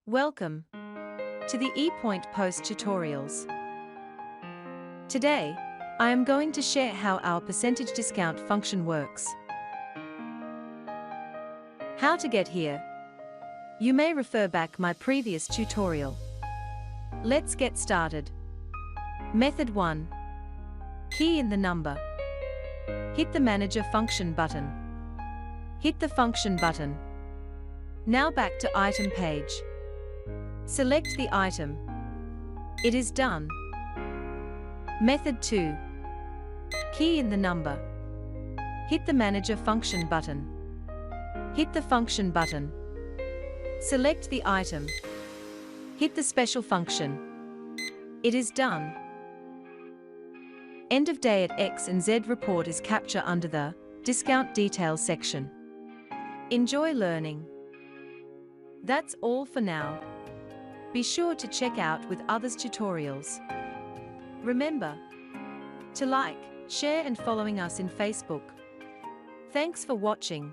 Welcome to the Epoint Post tutorials. Today, I am going to share how our percentage discount function works. How to get here? You may refer back my previous tutorial. Let's get started. Method 1. Key in the number. Hit the Manager function button. Hit the function button. Now back to item page. Select the item. It is done. Method 2. Key in the number. Hit the Manager function button. Hit the function button. Select the item. Hit the special function. It is done. End of day at X and Z report is captured under the Discount Details section. Enjoy learning. That's all for now. Be sure to check out with others tutorials. Remember to like, share and following us in Facebook. Thanks for watching.